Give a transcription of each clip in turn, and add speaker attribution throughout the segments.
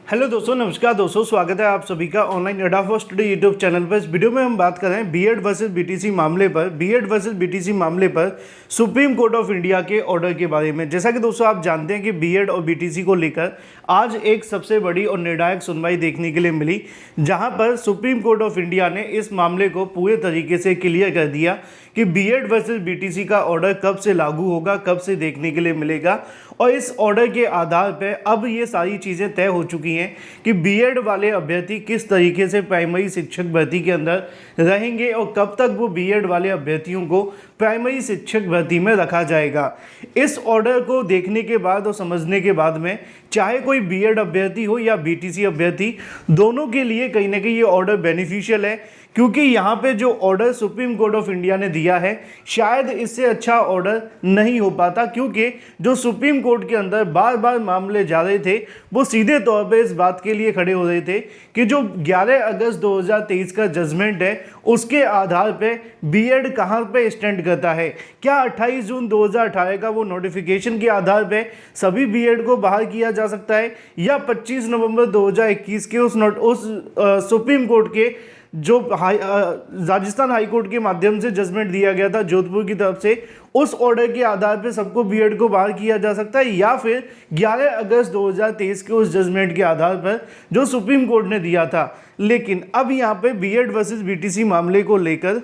Speaker 1: Hello दोस्तों, नमस्कार दोस्तों, स्वागत है आप सभी का ऑनलाइन अड्डा फॉर स्टडी यूट्यूब चैनल पर। इस वीडियो में हम बात कर रहे हैं बीएड वर्सेस बीटीसी मामले पर। बीएड वर्सेस बीटीसी मामले पर सुप्रीम कोर्ट ऑफ इंडिया के ऑर्डर के बारे में। जैसा कि दोस्तों आप जानते हैं कि बीएड और बीटीसी को लेकर आज एक सबसे बड़ी और निर्णायक सुनवाई देखने के लिए मिली, जहां पर सुप्रीम कोर्ट ऑफ इंडिया ने इस मामले को पूरे तरीके से क्लियर कर दिया कि बीएड वर्सेस बीटीसी का ऑर्डर कब से लागू होगा, कब से देखने के लिए मिलेगा। और इस ऑर्डर के आधार पर अब ये सारी चीज़ें तय हो चुकी हैं कि बीएड वाले अभ्यर्थी किस तरीके से प्राइमरी शिक्षक भर्ती के अंदर रहेंगे और कब तक वो बीएड वाले अभ्यर्थियों को प्राइमरी शिक्षक भर्ती में रखा जाएगा। इस ऑर्डर को देखने के बाद और समझने के बाद में चाहे कोई बीएड अभ्यर्थी हो या बीटीसी अभ्यर्थी, दोनों के लिए कहीं ना कहीं ये ऑर्डर बेनिफिशियल है, क्योंकि यहाँ पे जो order supreme court of India ने दिया है शायद इससे अच्छा ऑर्डर नहीं हो पाता, क्योंकि जो सुप्रीम कोर्ट के अंदर बार बार मामले जा रहे थे वो सीधे तौर पे इस बात के लिए खड़े हो रहे थे कि जो 11 अगस्त 2023 का जजमेंट है उसके आधार पे बीएड कहाँ पे स्टैंड करता है। क्या 28 जून 2018 का वो नोटिफिकेशन के आधार पे सभी बीएड को बाहर किया जा सकता है, या 25 नवंबर 2021 के उस सुप्रीम कोर्ट के जो राजस्थान हाई कोर्ट के माध्यम से जजमेंट दिया गया था जोधपुर की तरफ से, उस ऑर्डर के आधार पर सबको बीएड को बाहर किया जा सकता है, या फिर 11 अगस्त 2023 के उस जजमेंट के आधार पर जो सुप्रीम कोर्ट ने दिया था। लेकिन अब यहाँ पे बीएड वर्सेस बीटीसी मामले को लेकर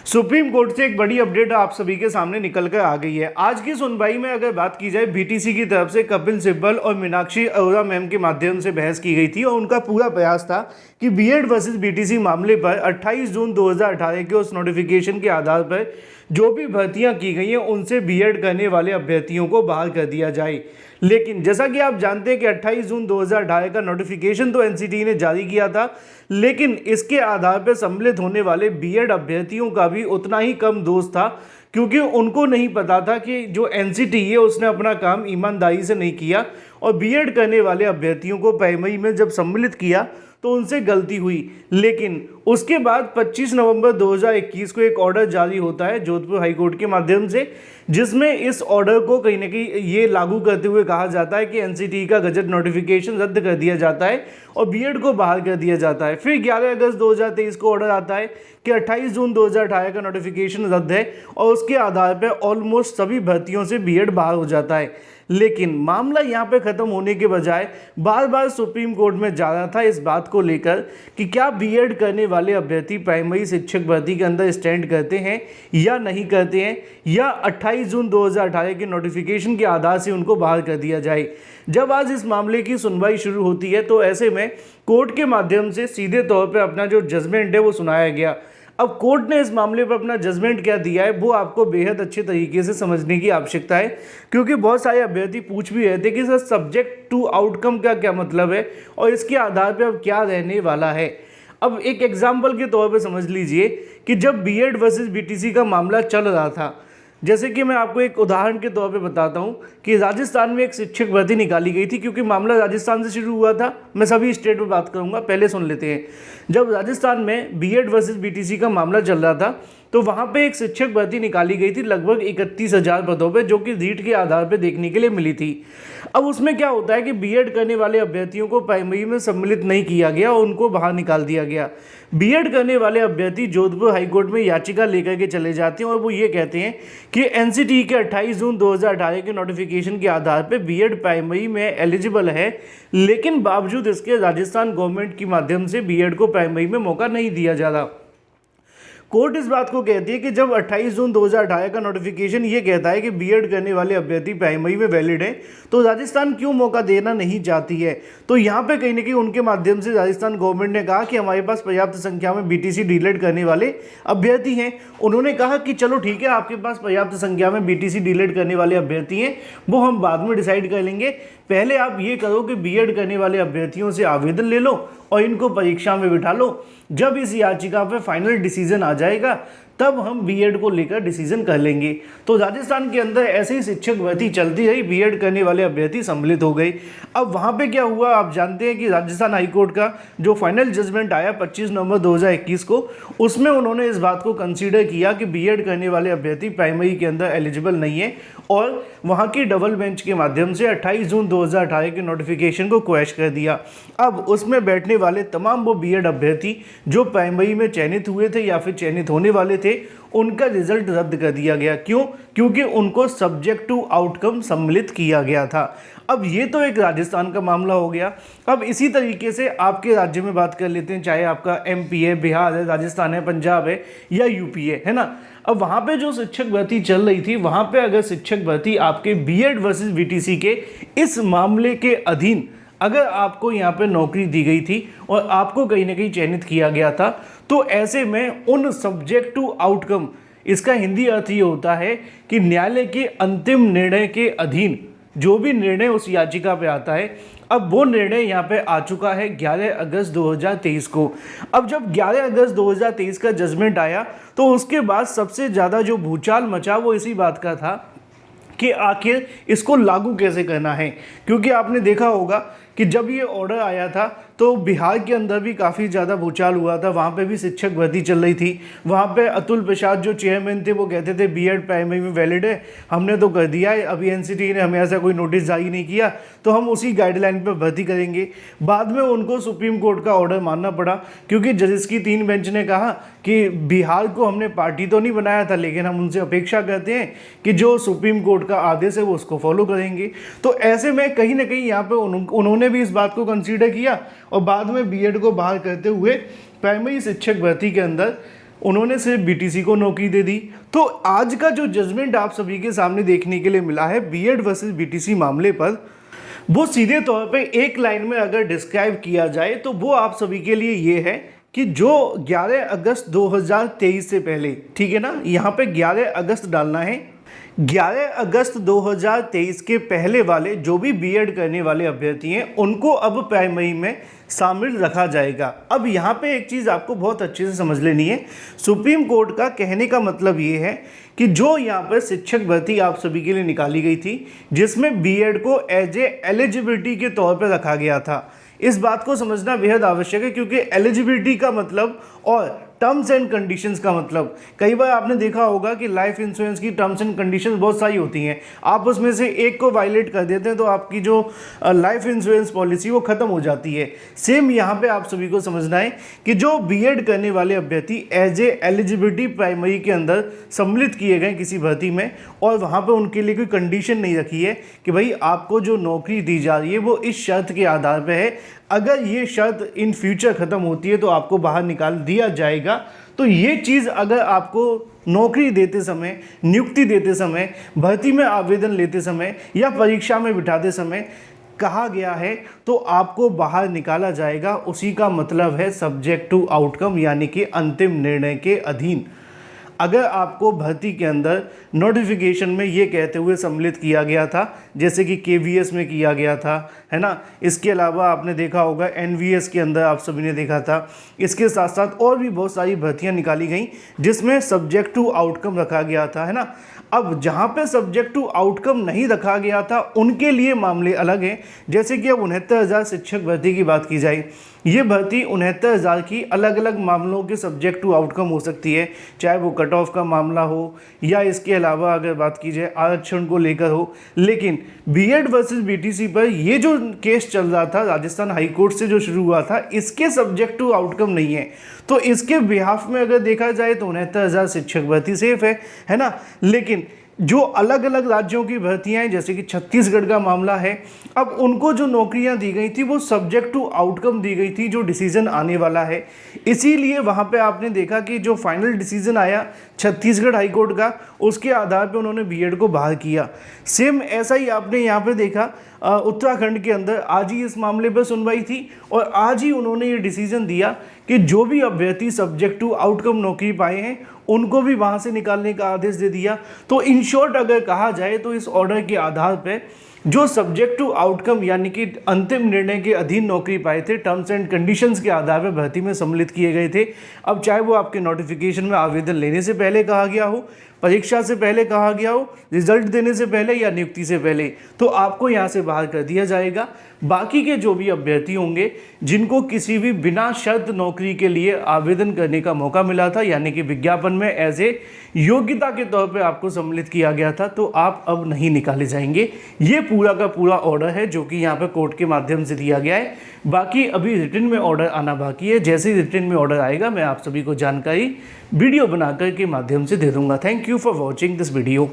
Speaker 1: सुप्रीम कोर्ट से एक बड़ी अपडेट आप सभी के सामने निकल कर आ गई है। आज की सुनवाई में अगर बात की जाए, बीटीसी की तरफ से कपिल सिब्बल और मीनाक्षी अरोड़ा मैम के माध्यम से बहस की गई थी और उनका पूरा प्रयास था कि बीएड वर्सेस बीटीसी मामले पर 28 जून 2018 के उस नोटिफिकेशन के आधार पर जो भी भर्तियां की गई हैं उनसे बीएड करने वाले अभ्यर्थियों को बाहर कर दिया जाए। लेकिन जैसा कि आप जानते हैं कि 28 जून 2018 का नोटिफिकेशन तो एनसीटी ने जारी किया था, लेकिन इसके आधार पर सम्मिलित होने वाले बीएड अभ्यर्थियों का भी उतना ही कम दोष था, क्योंकि उनको नहीं पता था कि जो एनसीटी है उसने अपना काम ईमानदारी से नहीं किया और बीएड करने वाले अभ्यर्थियों को प्राइमरी में जब सम्मिलित किया तो उनसे गलती हुई। लेकिन उसके बाद 25 नवंबर 2021 को एक ऑर्डर जारी होता है जोधपुर हाई कोर्ट के माध्यम से, जिसमें इस ऑर्डर को कहीं ना कहीं ये लागू करते हुए कहा जाता है कि एनसीटी का गजट नोटिफिकेशन रद्द कर दिया जाता है और बीएड को बाहर कर दिया जाता है। फिर 11 अगस्त 2023 को ऑर्डर आता है कि 28 जून 2018 का नोटिफिकेशन रद्द है और उसके आधार पर ऑलमोस्ट सभी भर्तियों से बीएड बाहर हो जाता है। लेकिन मामला यहाँ पे ख़त्म होने के बजाय बार बार सुप्रीम कोर्ट में जा रहा था इस बात को लेकर कि क्या बीएड करने वाले अभ्यर्थी प्राइमरी शिक्षक भर्ती के अंदर स्टैंड करते हैं या नहीं करते हैं, या 28 जून 2018 के नोटिफिकेशन के आधार से उनको बाहर कर दिया जाए। जब आज इस मामले की सुनवाई शुरू होती है तो ऐसे में कोर्ट के माध्यम से सीधे तौर पर अपना जो जजमेंट है वो सुनाया गया। अब कोर्ट ने इस मामले पर अपना जजमेंट क्या दिया है वो आपको बेहद अच्छे तरीके से समझने की आवश्यकता है, क्योंकि बहुत सारे अभ्यर्थी पूछ भी रहे थे कि सर सब्जेक्ट टू आउटकम का क्या मतलब है और इसके आधार पर अब क्या रहने वाला है। अब एक एग्जाम्पल के तौर पर समझ लीजिए कि जब बीएड वर्सेस बीटीसी का मामला चल रहा था, जैसे कि मैं आपको एक उदाहरण के तौर पे बताता हूँ कि राजस्थान में एक शिक्षक भर्ती निकाली गई थी, क्योंकि मामला राजस्थान से शुरू हुआ था। मैं सभी स्टेट में बात करूँगा, पहले सुन लेते हैं। जब राजस्थान में बीएड वर्सेस बीटीसी का मामला चल रहा था तो वहाँ पे एक शिक्षक भर्ती निकाली गई थी लगभग 31,000 पदों पे, जो कि रीट के आधार पे देखने के लिए मिली थी। अब उसमें क्या होता है कि बीएड करने वाले अभ्यर्थियों को प्राइमरी में सम्मिलित नहीं किया गया और उनको बाहर निकाल दिया गया। बीएड करने वाले अभ्यर्थी जोधपुर हाईकोर्ट में याचिका लेकर के चले जाते हैं और वो ये कहते हैं कि एनसीटी के 28 जून 2018 के नोटिफिकेशन के आधार पर बीएड प्राइमरी में एलिजिबल है, लेकिन बावजूद इसके राजस्थान गवर्नमेंट के माध्यम से बीएड को प्राइमरी में मौका नहीं दिया जा रहा। कोर्ट इस बात को कहती है कि जब 28 जून 2018 का नोटिफिकेशन ये कहता है कि बीएड करने वाले अभ्यर्थी प्राइमरी में वैलिड है, तो राजस्थान क्यों मौका देना नहीं चाहती है। तो यहाँ पे कहीं ना कहीं उनके माध्यम से राजस्थान गवर्नमेंट ने कहा कि हमारे पास पर्याप्त संख्या में बीटीसी डीलेड करने वाले अभ्यर्थी हैं। उन्होंने कहा कि चलो ठीक है, आपके पास पर्याप्त संख्या में बीटीसी डीलेड करने वाले अभ्यर्थी हैं, वो हम बाद में डिसाइड कर लेंगे। पहले आप ये करो कि बीएड करने वाले अभ्यर्थियों से आवेदन ले लो और इनको परीक्षा में बिठा लो। जब इस याचिका पे फाइनल डिसीजन आ जाएगा तब हम बीएड को लेकर डिसीजन कर लेंगे। तो राजस्थान के अंदर ऐसे ही शिक्षक भर्ती चलती रही, बीएड करने वाले अभ्यर्थी सम्मिलित हो गए। अब वहाँ पे क्या हुआ आप जानते हैं कि राजस्थान हाईकोर्ट का जो फाइनल जजमेंट आया 25 नवंबर 2021 को, उसमें उन्होंने इस बात को कंसीडर किया कि बीएड करने वाले अभ्यर्थी प्राइमरी के अंदर एलिजिबल नहीं है और वहाँ की डबल बेंच के माध्यम से 28 जून 2018 के नोटिफिकेशन को क्वैश कर दिया। अब उसमें बैठने वाले तमाम वो बीएड अभ्यर्थी जो प्राइमरी में चयनित हुए थे या फिर चयनित होने वाले थे, उनका रिजल्ट रद्द कर दिया गया। क्यों? क्योंकि उनको सब्जेक्ट टू आउटकम सम्मिलित किया गया था। अब ये तो एक राजस्थान का मामला हो गया। अब इसी तरीके से आपके राज्य में बात कर लेते हैं, चाहे आपका एमपी है, बिहार है, राजस्थान है, पंजाब है या यूपी है ना। अब वहाँ पे जो शिक्षक भर्ती चल रही थी, वहाँ पे अगर शिक्षक भर्ती आपके बीएड वर्सेस बीटीसी के इस मामले के अधीन अगर आपको यहाँ पे नौकरी दी गई थी और आपको कहीं ना कहीं चयनित किया गया था, तो ऐसे में उन सब्जेक्ट टू आउटकम, इसका हिंदी अर्थ ये होता है कि न्यायालय के अंतिम निर्णय के अधीन जो भी निर्णय उस याचिका पे आता है, अब वो निर्णय यहाँ पे आ चुका है 11 अगस्त 2023 को। अब जब 11 अगस्त 2023 का जजमेंट आया तो उसके बाद सबसे ज़्यादा जो भूचाल मचा वो इसी बात का था कि आखिर इसको लागू कैसे करना है। क्योंकि आपने देखा होगा कि जब ये ऑर्डर आया था तो बिहार के अंदर भी काफ़ी ज़्यादा भूचाल हुआ था, वहाँ पे भी शिक्षक भर्ती चल रही थी। वहाँ पे अतुल प्रसाद जो चेयरमैन थे वो कहते थे बीएड प्राइमरी में वैलिड है, हमने तो कर दिया है, अभी एनसीटी ने हमें ऐसा कोई नोटिस जारी नहीं किया तो हम उसी गाइडलाइन पर भर्ती करेंगे। बाद में उनको सुप्रीम कोर्ट का ऑर्डर मानना पड़ा क्योंकि जजेस की 3 बेंच ने कहा कि बिहार को हमने पार्टी तो नहीं बनाया था, लेकिन हम उनसे अपेक्षा करते हैं कि जो सुप्रीम कोर्ट का आदेश है वो उसको फॉलो करेंगे। तो ऐसे में कहीं ना कहीं यहाँ पे उन्होंने भी इस बात को कंसीडर किया और बाद में बीएड को बाहर करते हुए प्राइमरी शिक्षक भर्ती के अंदर उन्होंने सिर्फ बीटीसी को नौकरी दे दी। तो आज का जो जजमेंट आप सभी के सामने देखने के लिए मिला है बीएड वर्सेस बीटीसी मामले पर, वो सीधे तौर पे एक लाइन में अगर डिस्क्राइब किया जाए तो वो आप सभी के लिए ये है कि जो 11 अगस्त 2023 से पहले, ठीक है ना, यहाँ पे 11 अगस्त डालना है, 11 अगस्त 2023 के पहले वाले जो भी बीएड करने वाले अभ्यर्थी हैं उनको अब प्राइमरी में शामिल रखा जाएगा। अब यहाँ पे एक चीज़ आपको बहुत अच्छे से समझ लेनी है, सुप्रीम कोर्ट का कहने का मतलब ये है कि जो यहाँ पर शिक्षक भर्ती आप सभी के लिए निकाली गई थी जिसमें बीएड को एज ए एलिजिबिलिटी के तौर पर रखा गया था, इस बात को समझना बेहद आवश्यक है क्योंकि एलिजिबिलिटी का मतलब और टर्म्स एंड कंडीशंस का मतलब, कई बार आपने देखा होगा कि लाइफ इंश्योरेंस की टर्म्स एंड कंडीशंस बहुत सारी होती हैं, आप उसमें से एक को वायलेट कर देते हैं तो आपकी जो लाइफ इंश्योरेंस पॉलिसी वो ख़त्म हो जाती है। सेम यहाँ पे आप सभी को समझना है कि जो बीएड करने वाले अभ्यर्थी एज ए एलिजिबिलिटी प्राइमरी के अंदर सम्मिलित किए गए किसी भर्ती में और वहाँ पर उनके लिए कोई कंडीशन नहीं रखी है कि भाई आपको जो नौकरी दी जा रही है वो इस शर्त के आधार पर है, अगर ये शर्त इन फ्यूचर ख़त्म होती है तो आपको बाहर निकाल दिया जाएगा। तो ये चीज़ अगर आपको नौकरी देते समय, नियुक्ति देते समय, भर्ती में आवेदन लेते समय या परीक्षा में बिठाते समय कहा गया है तो आपको बाहर निकाला जाएगा, उसी का मतलब है सब्जेक्ट टू आउटकम, यानी कि अंतिम निर्णय के अधीन। अगर आपको भर्ती के अंदर नोटिफिकेशन में ये कहते हुए सम्मिलित किया गया था जैसे कि केवीएस में किया गया था, है ना, इसके अलावा आपने देखा होगा एनवीएस के अंदर आप सभी ने देखा था, इसके साथ साथ और भी बहुत सारी भर्तियां निकाली गई जिसमें सब्जेक्ट टू आउटकम रखा गया था, है ना। अब जहाँ पे सब्जेक्ट टू आउटकम नहीं रखा गया था उनके लिए मामले अलग हैं। जैसे कि अब 69,000 शिक्षक भर्ती की बात की जाए, ये भर्ती 69,000 की अलग अलग मामलों के सब्जेक्ट टू आउटकम हो सकती है, चाहे वो कट ऑफ का मामला हो या इसके अलावा अगर बात की जाए आरक्षण को लेकर हो। लेकिन बीएड वर्सेस बीटीसी पर ये जो केस चल रहा था राजस्थान हाई कोर्ट से जो शुरू हुआ था, इसके सब्जेक्ट टू आउटकम नहीं है, तो इसके बिहाफ में अगर देखा जाए तो 69,000 शिक्षक भर्ती सेफ है ना। लेकिन जो अलग अलग राज्यों की भर्तियां हैं जैसे कि छत्तीसगढ़ का मामला है, अब उनको जो नौकरियां दी गई थी वो सब्जेक्ट टू आउटकम दी गई थी जो डिसीजन आने वाला है। इसीलिए वहां पे आपने देखा कि जो फाइनल डिसीजन आया छत्तीसगढ़ हाई कोर्ट का, उसके आधार पे उन्होंने बीएड को बाहर किया। सेम ऐसा ही आपने यहाँ पे देखा उत्तराखंड के अंदर आज ही इस मामले पर सुनवाई थी और आज ही उन्होंने ये डिसीजन दिया कि जो भी अभ्यर्थी सब्जेक्ट टू आउटकम नौकरी पाए हैं उनको भी वहाँ से निकालने का आदेश दे दिया। तो इन शॉर्ट अगर कहा जाए तो इस ऑर्डर के आधार पर जो सब्जेक्ट टू आउटकम यानी कि अंतिम निर्णय के अधीन नौकरी पाए थे, टर्म्स एंड कंडीशंस के आधार पर भर्ती में सम्मिलित किए गए थे। अब चाहे वो आपके नोटिफिकेशन में आवेदन लेने से पहले कहा गया हो, परीक्षा से पहले कहा गया हो, रिजल्ट देने से पहले या नियुक्ति से पहले, तो आपको यहाँ से बाहर कर दिया जाएगा। बाकी के जो भी अभ्यर्थी होंगे जिनको किसी भी बिना शर्त नौकरी के लिए आवेदन करने का मौका मिला था, यानी कि विज्ञापन में एज ए योग्यता के तौर पे आपको सम्मिलित किया गया था, तो आप अब नहीं निकाले जाएंगे। ये पूरा का पूरा ऑर्डर है जो कि यहाँ पे कोर्ट के माध्यम से दिया गया है। बाकी अभी रिटन में ऑर्डर आना बाकी है। जैसे ही रिटन में ऑर्डर आएगा मैं आप सभी को जानकारी वीडियो बनाकर के माध्यम से दे दूंगा। Thank you for watching this video.